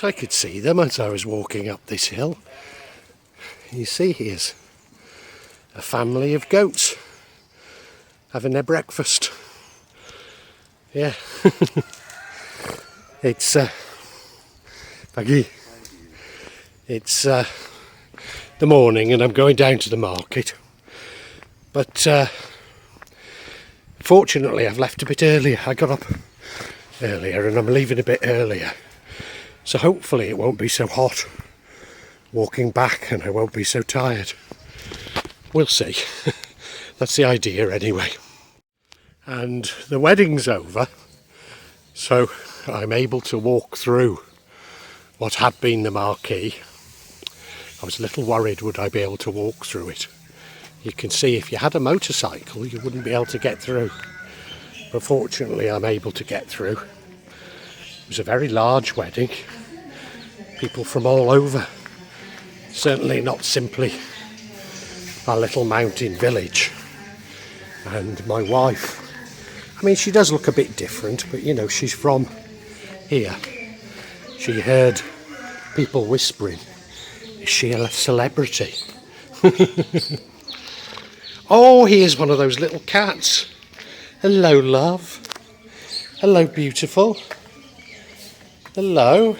thought I could see them as I was walking up this hill. You see, here's a family of goats having their breakfast. Yeah. It's Paggy. It's the morning and I'm going down to the market. But fortunately I've left a bit earlier. I got up earlier and I'm leaving a bit earlier. So hopefully it won't be so hot walking back and I won't be so tired. We'll see. That's the idea anyway. And the wedding's over, so I'm able to walk through what had been the marquee. I was a little worried, would I be able to walk through it? You can see if you had a motorcycle you wouldn't be able to get through, but fortunately I'm able to get through. It was a very large wedding, people from all over, certainly not simply our little mountain village. And my wife, I mean, she does look a bit different, but you know, she's from here. She heard people whispering, is she a celebrity? Oh, here's one of those little cats. Hello, love. Hello, beautiful. Hello.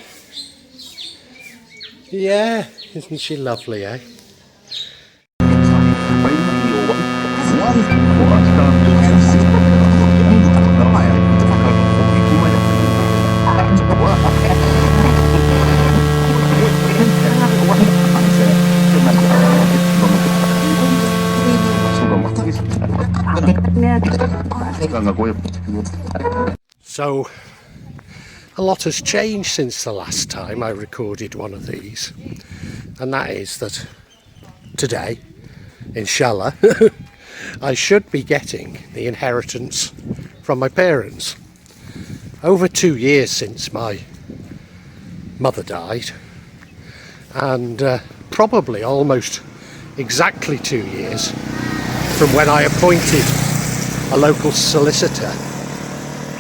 Yeah, isn't she lovely, eh? So, a lot has changed since the last time I recorded one of these, and that is that today, inshallah, I should be getting the inheritance from my parents. Over 2 years since my mother died, and probably almost exactly 2 years from when I appointed a local solicitor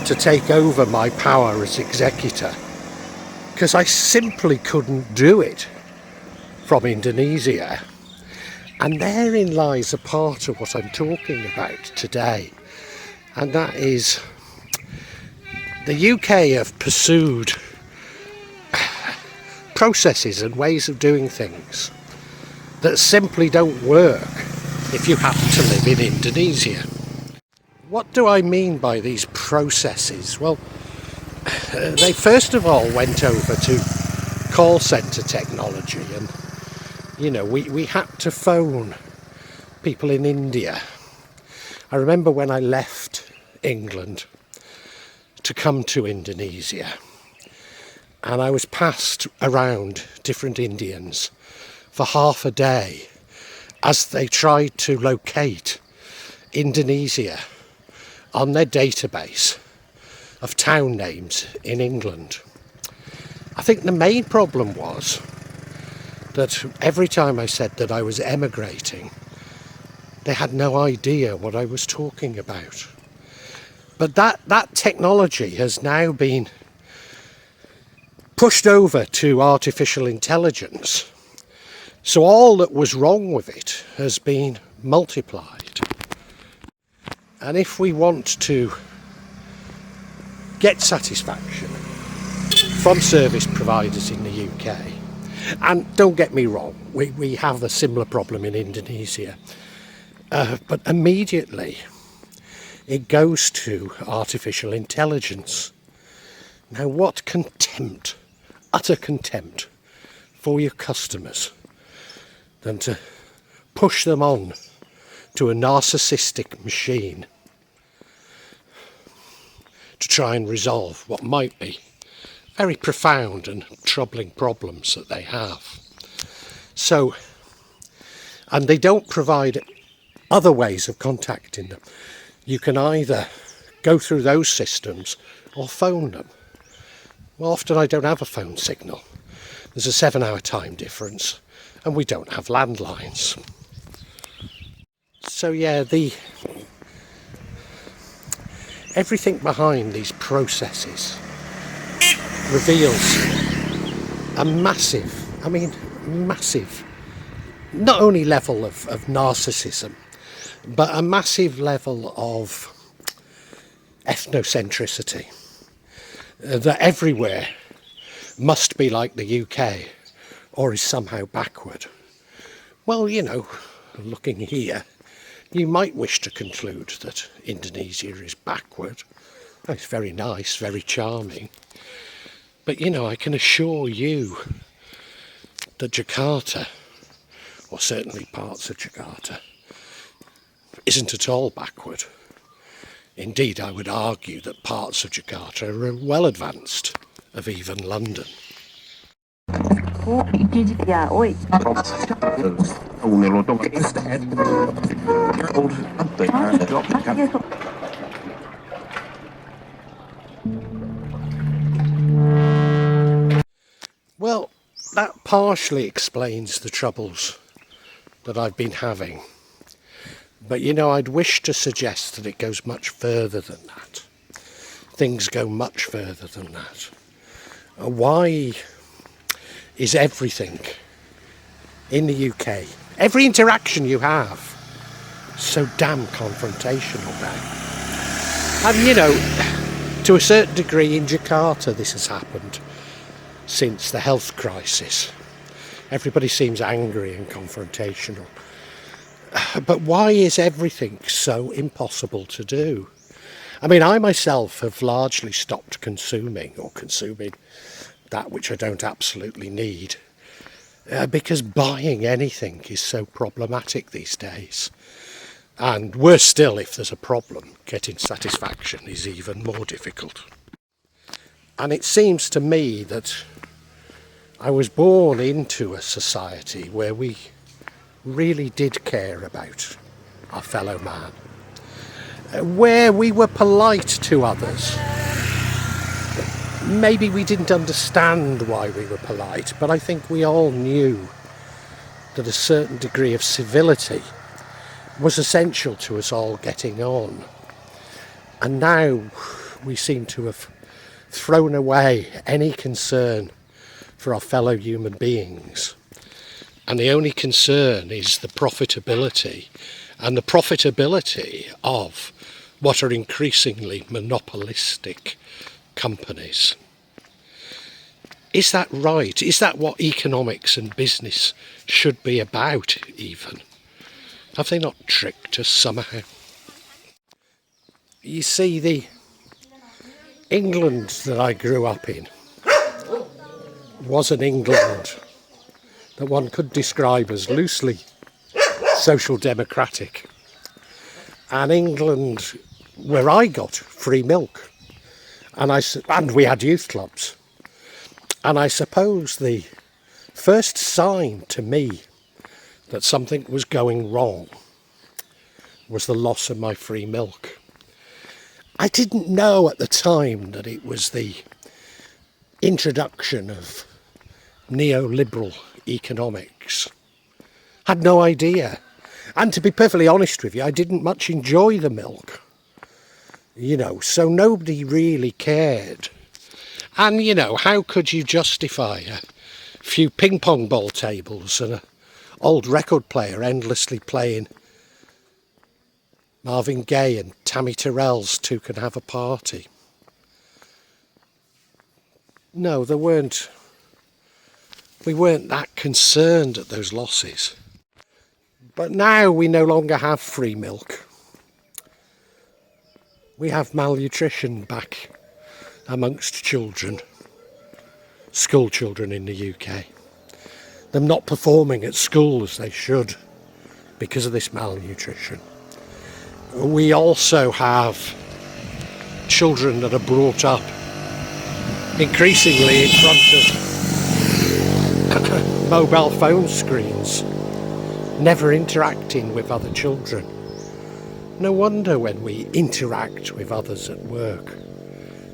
to take over my power as executor, because I simply couldn't do it from Indonesia. And therein lies a part of what I'm talking about today, and that is the UK have pursued processes and ways of doing things that simply don't work if you happen to live in Indonesia. What do I mean by these processes? Well, they first of all went over to call centre technology, and you know, we had to phone people in India. I remember when I left England to come to Indonesia, and I was passed around different Indians for half a day as they tried to locate Indonesia on their database of town names in England. I think the main problem was that every time I said that I was emigrating, they had no idea what I was talking about. But that technology has now been pushed over to artificial intelligence. So all that was wrong with it has been multiplied. And if we want to get satisfaction from service providers in the UK, and don't get me wrong, we have a similar problem in Indonesia, but immediately it goes to artificial intelligence. Now, what contempt, utter contempt for your customers than to push them on to a narcissistic machine to try and resolve what might be very profound and troubling problems that they have. So, and they don't provide other ways of contacting them. You can either go through those systems or phone them. Well, often I don't have a phone signal. There's a 7-hour time difference and we don't have landlines. So yeah, everything behind these processes reveals a massive, I mean massive, not only level of narcissism, but a massive level of ethnocentricity, that everywhere must be like the UK or is somehow backward. Well, you know, looking here, you might wish to conclude that Indonesia is backward. It's very nice, very charming. But, you know, I can assure you that Jakarta, or certainly parts of Jakarta, isn't at all backward. Indeed, I would argue that parts of Jakarta are well advanced of even London. Well, that partially explains the troubles that I've been having. But, you know, I'd wish to suggest that it goes much further than that. Things go much further than that. Why is everything in the UK, every interaction you have, so damn confrontational now? And, you know, to a certain degree in Jakarta this has happened since the health crisis. Everybody seems angry and confrontational. But why is everything so impossible to do? I mean, I myself have largely stopped consuming that which I don't absolutely need, because buying anything is so problematic these days. And worse still, if there's a problem, getting satisfaction is even more difficult. And it seems to me that I was born into a society where we really did care about our fellow man, where we were polite to others. Maybe we didn't understand why we were polite, but I think we all knew that a certain degree of civility was essential to us all getting on. And now we seem to have thrown away any concern for our fellow human beings. And the only concern is the profitability, and the profitability of what are increasingly monopolistic companies. Is that right? Is that what economics and business should be about even? Have they not tricked us somehow? You see, the England that I grew up in was an England that one could describe as loosely social democratic. And England where I got free milk. And we had youth clubs. And I suppose the first sign to me that something was going wrong was the loss of my free milk. I didn't know at the time that it was the introduction of neoliberal economics. Had no idea. And to be perfectly honest with you, I didn't much enjoy the milk. You know, so nobody really cared. And, you know, how could you justify a few ping pong ball tables and an old record player endlessly playing Marvin Gaye and Tammy Terrell's Two Can Have a Party? No, we weren't that concerned at those losses. But now we no longer have free milk. We have malnutrition back amongst children, school children in the UK. Them not performing at school as they should because of this malnutrition. We also have children that are brought up increasingly in front of mobile phone screens, never interacting with other children. No wonder when we interact with others at work,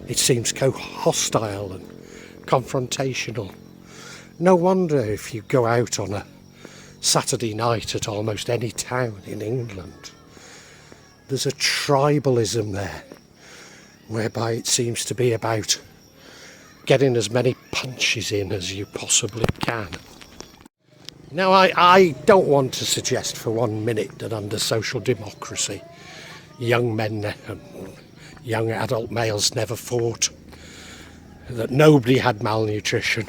it seems hostile and confrontational. No wonder if you go out on a Saturday night at almost any town in England, there's a tribalism there, whereby it seems to be about getting as many punches in as you possibly can. Now, I don't want to suggest for 1 minute that under social democracy, young men and young adult males never fought, that nobody had malnutrition.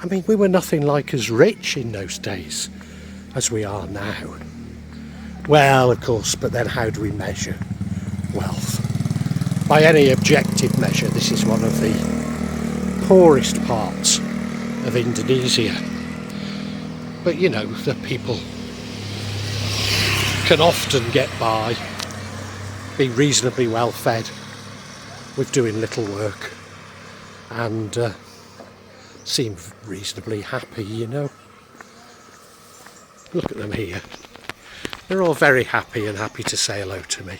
I mean, we were nothing like as rich in those days as we are now. Well, of course, but then how do we measure wealth? By any objective measure, this is one of the poorest parts of Indonesia. But you know, the people can often get by, be reasonably well fed with doing little work, and seem reasonably happy, you know. Look at them here. They're all very happy and happy to say hello to me.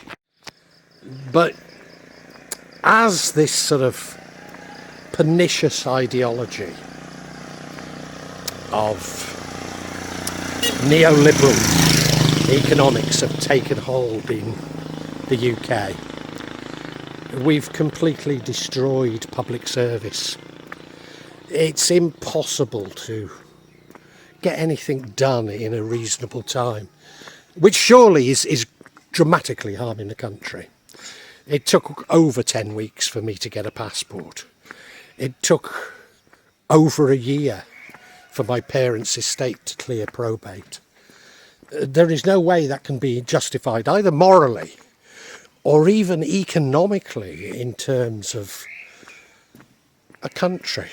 But as this sort of pernicious ideology of neoliberal economics have taken hold in the UK, we've completely destroyed public service. It's impossible to get anything done in a reasonable time, which surely is dramatically harming the country. It took over 10 weeks for me to get a passport. It took over a year for my parents' estate to clear probate. There is no way that can be justified either morally or even economically in terms of a country.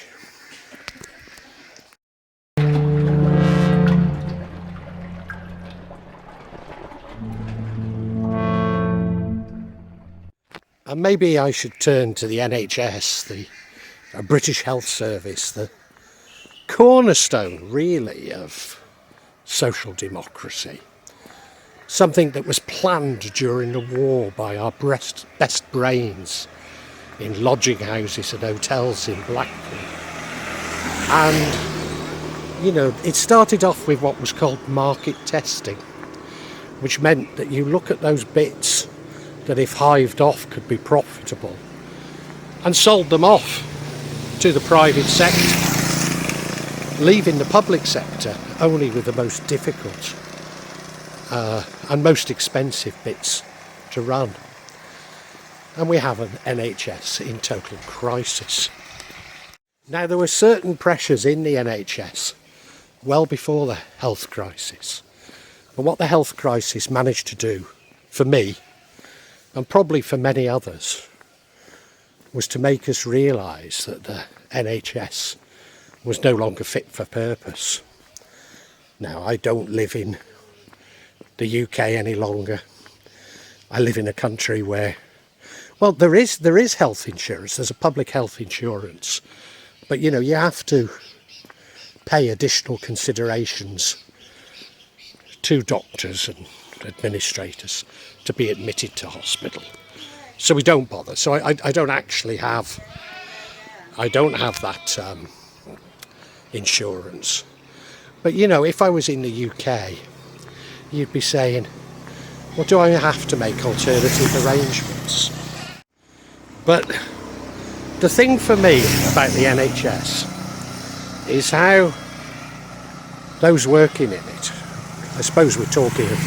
And maybe I should turn to the NHS, the British Health Service, the cornerstone, really, of social democracy. Something that was planned during the war by our best brains in lodging houses and hotels in Blackpool. And, you know, it started off with what was called market testing, which meant that you look at those bits that if hived off could be profitable and sold them off to the private sector, leaving the public sector only with the most difficult and most expensive bits to run. And we have an NHS in total crisis. Now, there were certain pressures in the NHS well before the health crisis. But what the health crisis managed to do, for me, and probably for many others, was to make us realise that the NHS was no longer fit for purpose. Now, I don't live in the UK any longer. I live in a country where, well, there is health insurance. There's a public health insurance. But, you know, you have to pay additional considerations to doctors and administrators to be admitted to hospital. So we don't bother. So I don't actually have, I don't have that insurance. But, you know, if I was in the UK, you'd be saying, well, do I have to make alternative arrangements? But the thing for me about the NHS is how those working in it, I suppose we're talking of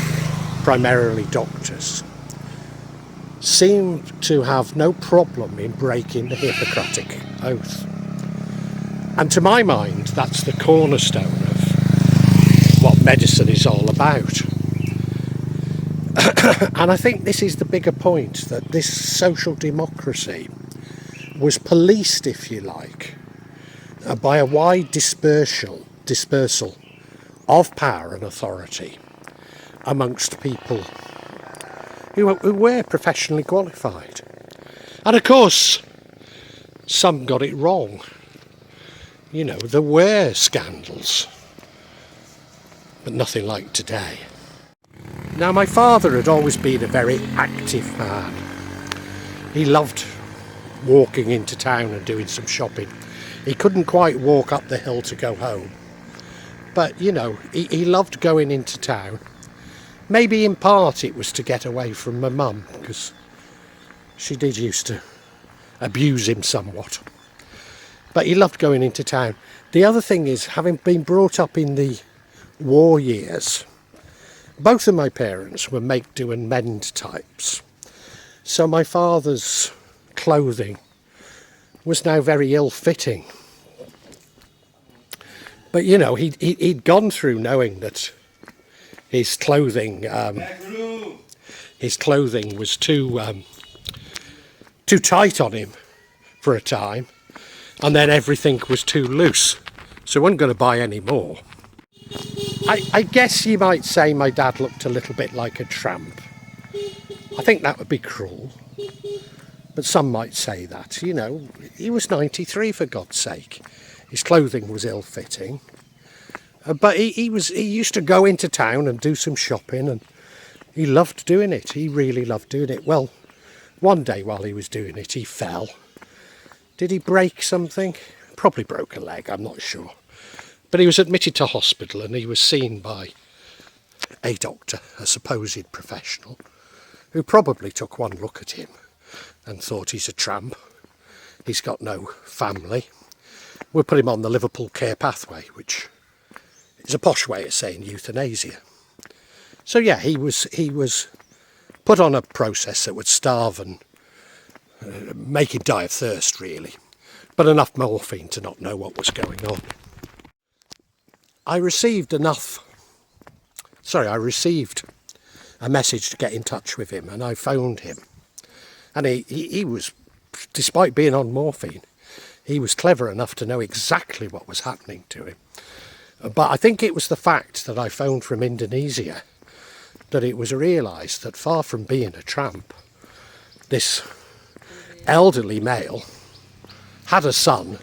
primarily doctors, seem to have no problem in breaking the Hippocratic Oath. And to my mind, that's the cornerstone of what medicine is all about. And I think this is the bigger point, that this social democracy was policed, if you like, by a wide dispersal of power and authority amongst people who were professionally qualified. And of course, some got it wrong. You know, there were scandals, but nothing like today. Now, my father had always been a very active man. He loved walking into town and doing some shopping. He couldn't quite walk up the hill to go home. But, you know, he loved going into town. Maybe in part it was to get away from my mum, because she did used to abuse him somewhat. but he loved going into town. The other thing is, having been brought up in the war years, both of my parents were make, do and mend types. So my father's clothing was now very ill-fitting. But, you know, he'd gone through knowing that his clothing was too tight on him for a time, and then everything was too loose, so he wasn't going to buy any more. I guess you might say my dad looked a little bit like a tramp. I think that would be cruel, but some might say that. You know, he was 93 for God's sake. His clothing was ill-fitting, but he used to go into town and do some shopping, and he loved doing it. He really loved doing it. Well, one day while he was doing it, he fell. Did he break something? Probably broke a leg, I'm not sure. But he was admitted to hospital, and he was seen by a doctor, a supposed professional, who probably took one look at him and thought he's a tramp. He's got no family. We'll put him on the Liverpool care pathway, which is a posh way of saying euthanasia. So yeah, he was put on a process that would starve and make him die of thirst, really, but enough morphine to not know what was going on. I received a message to get in touch with him, and I phoned him. And he was, despite being on morphine, he was clever enough to know exactly what was happening to him. But I think it was the fact that I phoned from Indonesia that it was realised that far from being a tramp, this elderly male had a son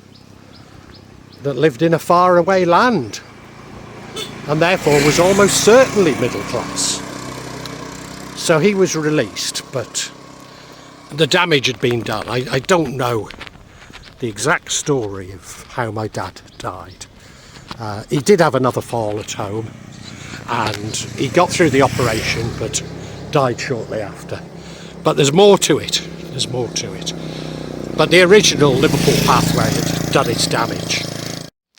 that lived in a faraway land, and therefore was almost certainly middle class. So he was released, but the damage had been done. I don't know the exact story of how my dad died. He did have another fall at home, and he got through the operation but died shortly after. But there's more to it. There's more to it. But the original Liverpool pathway had done its damage.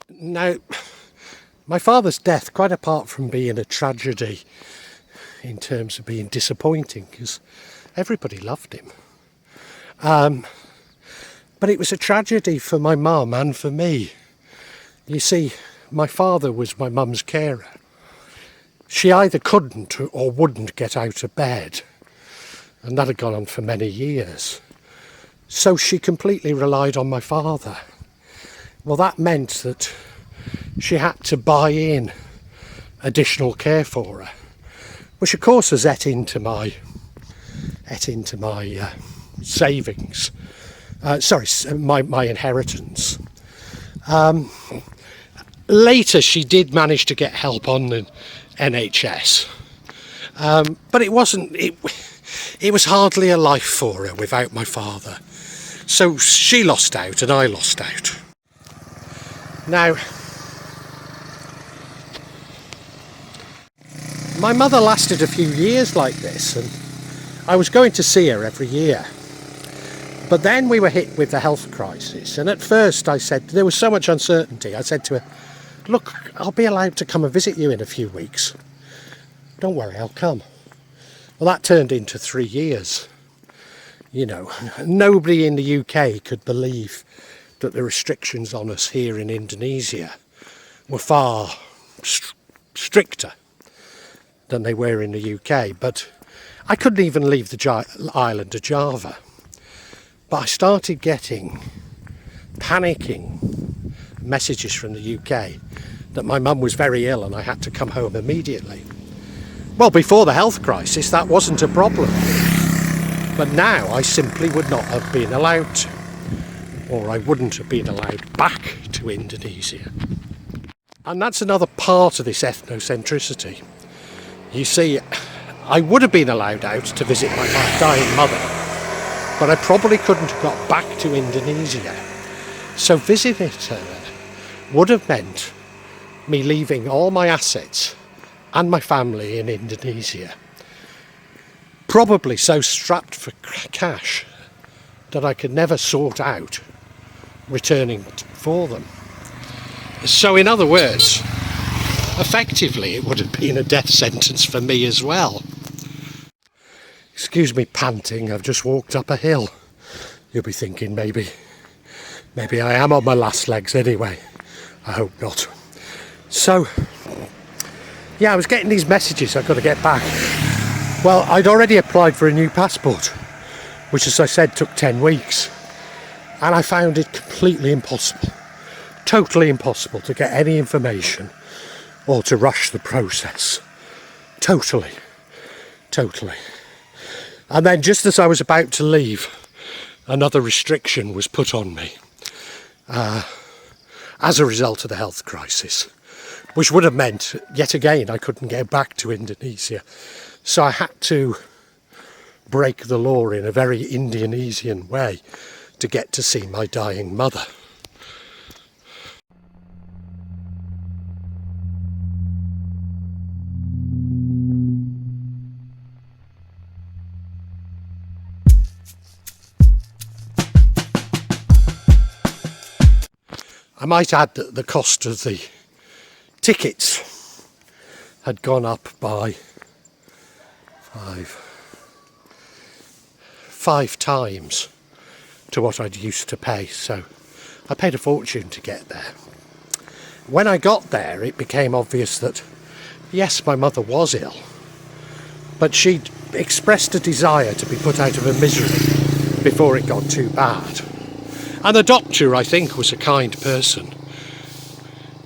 Now, my father's death, quite apart from being a tragedy in terms of being disappointing, because everybody loved him, but it was a tragedy for my mum and for me. You see, my father was my mum's carer. She either couldn't or wouldn't get out of bed, and that had gone on for many years. So she completely relied on my father. Well, that meant that she had to buy in additional care for her, which of course has ate into my savings. My inheritance. Later, she did manage to get help on the NHS, but it wasn't. It was hardly a life for her without my father. So she lost out, and I lost out. Now, my mother lasted a few years like this, and I was going to see her every year. But then we were hit with the health crisis, and at first I said, there was so much uncertainty, I said to her, look, I'll be allowed to come and visit you in a few weeks. Don't worry, I'll come. Well, that turned into 3 years. You know, nobody in the UK could believe that the restrictions on us here in Indonesia were far stricter than they were in the UK. But I couldn't even leave the island of Java. But I started getting panicking messages from the UK that my mum was very ill and I had to come home immediately. Well, before the health crisis, that wasn't a problem. But now I simply would not have been allowed to, or I wouldn't have been allowed back to Indonesia. And that's another part of this ethnocentricity. You see, I would have been allowed out to visit my dying mother, but I probably couldn't have got back to Indonesia. So visiting her would have meant me leaving all my assets and my family in Indonesia, probably so strapped for cash that I could never sort out returning for them. So in other words, effectively it would have been a death sentence for me as well. Excuse me panting, I've just walked up a hill. You'll be thinking maybe I am on my last legs anyway. I hope not. So, yeah, I was getting these messages, I've got to get back. Well, I'd already applied for a new passport, which, as I said, took 10 weeks. And I found it completely impossible, totally impossible to get any information or to rush the process. Totally. And then just as I was about to leave, another restriction was put on me as a result of the health crisis, which would have meant, yet again, I couldn't get back to Indonesia. So I had to break the law in a very Indonesian way to get to see my dying mother. I might add that the cost of the tickets had gone up by five times to what I'd used to pay, so I paid a fortune to get there. When I got there, it became obvious that, yes, my mother was ill, but she'd expressed a desire to be put out of her misery before it got too bad. And the doctor, I think, was a kind person,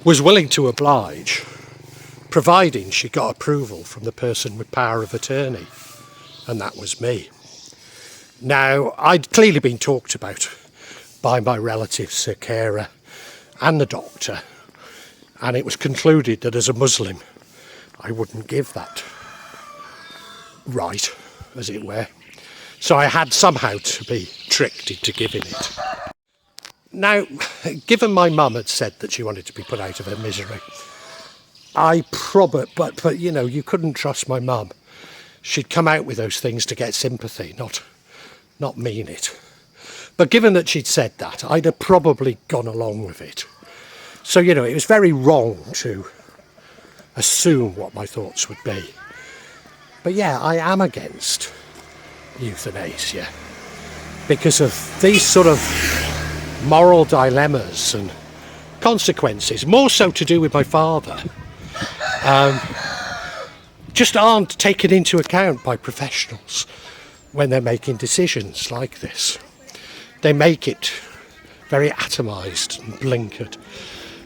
was willing to oblige, providing she got approval from the person with power of attorney, and that was me. Now, I'd clearly been talked about by my relatives, her carer, and the doctor, and it was concluded that as a Muslim, I wouldn't give that right, as it were. So I had somehow to be tricked into giving it. Now, given my mum had said that she wanted to be put out of her misery, but you know, you couldn't trust my mum. She'd come out with those things to get sympathy, not mean it. But given that she'd said that, I'd have probably gone along with it. So, you know, it was very wrong to assume what my thoughts would be. But yeah, I am against euthanasia because of these sort of moral dilemmas and consequences, more so to do with my father, just aren't taken into account by professionals when they're making decisions like this. They make it very atomised and blinkered,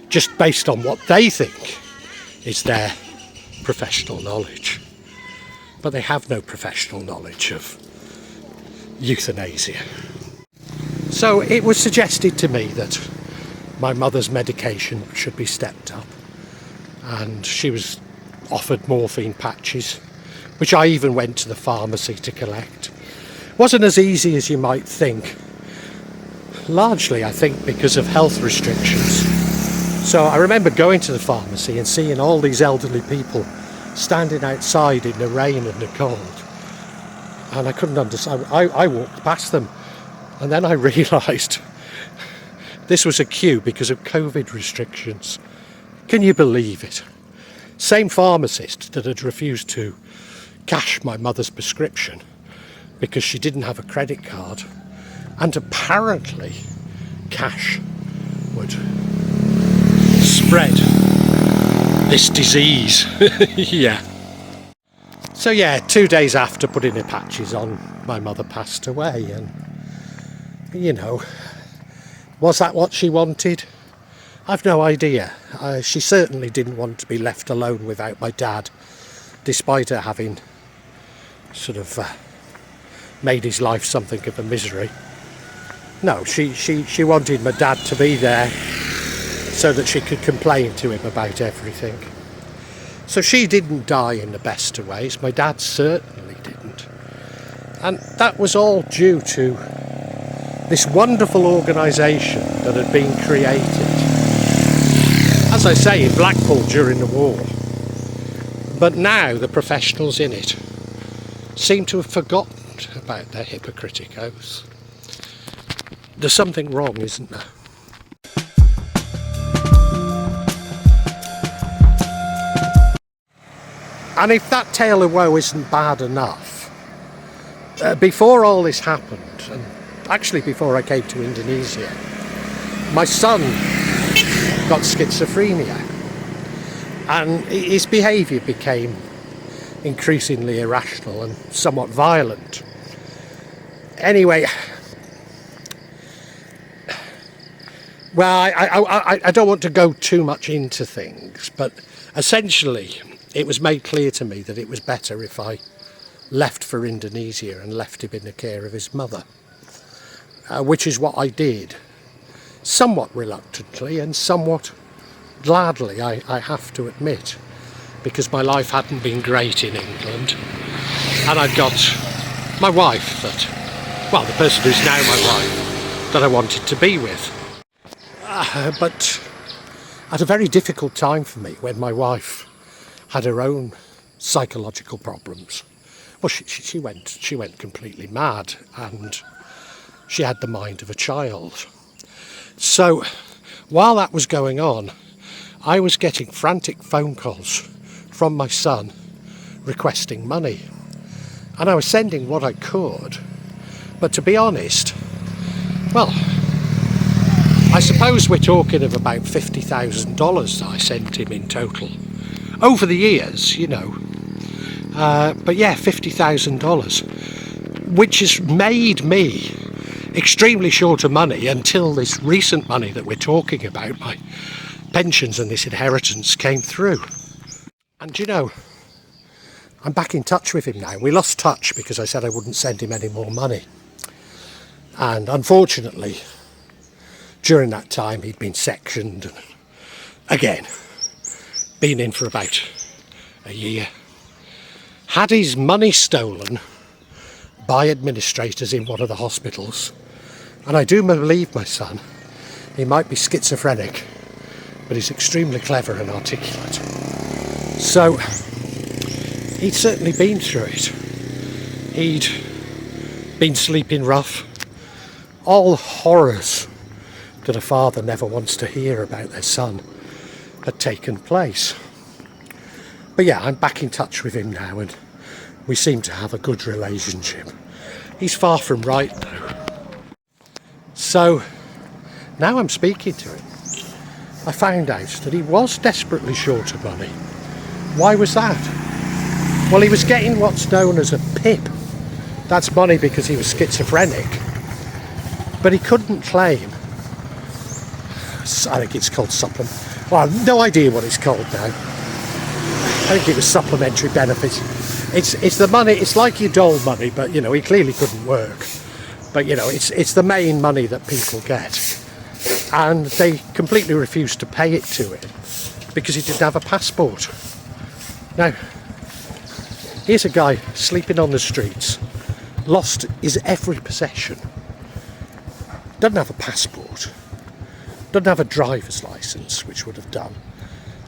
just based on what they think is their professional knowledge. But they have no professional knowledge of euthanasia. So it was suggested to me that my mother's medication should be stepped up, and she was offered morphine patches, which I even went to the pharmacy to collect. It wasn't as easy as you might think, largely I think because of health restrictions. So I remember going to the pharmacy and seeing all these elderly people standing outside in the rain and the cold, and I couldn't understand. I walked past them. And then I realised this was a queue because of COVID restrictions. Can you believe it? Same pharmacist that had refused to cash my mother's prescription because she didn't have a credit card. And apparently cash would spread this disease. Yeah. So yeah, 2 days after putting her patches on, my mother passed away, and you know, was that what she wanted? I've no idea. She certainly didn't want to be left alone without my dad, despite her having sort of made his life something of a misery. No, she wanted my dad to be there so that she could complain to him about everything. So she didn't die in the best of ways. My dad certainly didn't. And that was all due to this wonderful organisation that had been created, as I say, in Blackpool during the war. But now the professionals in it seem to have forgotten about their Hippocratic oaths. There's something wrong, isn't there? And if that tale of woe isn't bad enough, before all this happened, and actually before I came to Indonesia, my son got schizophrenia, and his behaviour became increasingly irrational and somewhat violent. Anyway, well, I don't want to go too much into things, but essentially it was made clear to me that it was better if I left for Indonesia and left him in the care of his mother, which is what I did, somewhat reluctantly and somewhat gladly, I have to admit, because my life hadn't been great in England, and I'd got my wife the person who's now my wife, that I wanted to be with. But at a very difficult time for me, when my wife had her own psychological problems. Well, she went completely mad, and she had the mind of a child. So while that was going on, I was getting frantic phone calls from my son requesting money, and I was sending what I could. But to be honest, well, I suppose we're talking of about $50,000 that I sent him in total over the years, you know. But yeah, $50,000, which has made me extremely short of money until this recent money that we're talking about, my pensions and this inheritance, came through. And you know, I'm back in touch with him now. We lost touch because I said I wouldn't send him any more money. And unfortunately, during that time he'd been sectioned and again been in for about a year, had his money stolen by administrators in one of the hospitals, and I do believe my son, he might be schizophrenic, but he's extremely clever and articulate. So he'd certainly been through it. He'd been sleeping rough. All horrors that a father never wants to hear about their son had taken place. But yeah, I'm back in touch with him now, and we seem to have a good relationship. He's far from right though. So now I'm speaking to him, I found out that he was desperately short of money. Why was that? Well, he was getting what's known as a PIP. That's money because he was schizophrenic. But he couldn't claim, I think it's called supplement. Well, I've no idea what it's called now. I think it was supplementary benefits. It's the money, it's like your dole money, but you know, he clearly couldn't work. But you know, it's the main money that people get. And they completely refused to pay it to him because he didn't have a passport. Now, here's a guy sleeping on the streets, lost his every possession, doesn't have a passport, doesn't have a driver's licence, which would have done,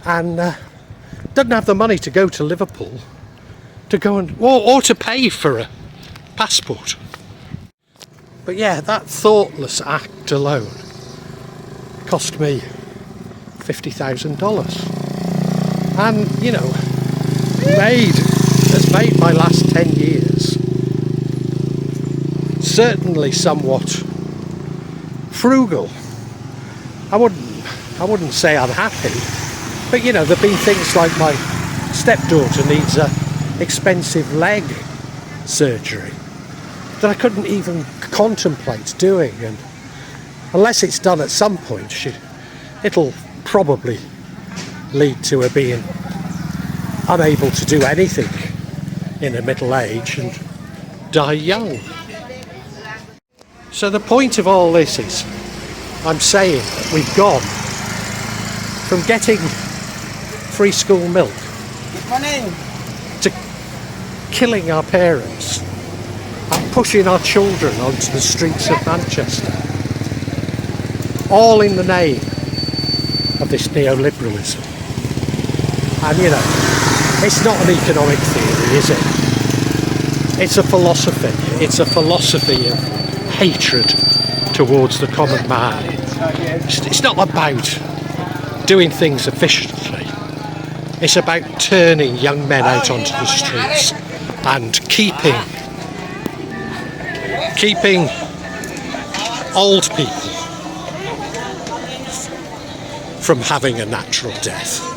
and doesn't have the money to go to Liverpool to go and or to pay for a passport. But yeah, that thoughtless act alone cost me $50,000, and you know, has made my last 10 years certainly somewhat frugal. I wouldn't say unhappy, but you know, there've been things like my stepdaughter needs a expensive leg surgery that I couldn't even contemplate doing, and unless it's done at some point, it'll probably lead to her being unable to do anything in her middle age and die young. So the point of all this is, I'm saying that we've gone from getting free school milk to killing our parents and pushing our children onto the streets of Manchester, all in the name of this Neo-Liberalism. And you know, it's not an economic theory, is it? It's a philosophy. It's a philosophy of hatred towards the common man. It's not about doing things efficiently. It's about turning young men out onto the streets and keeping old people from having a natural death.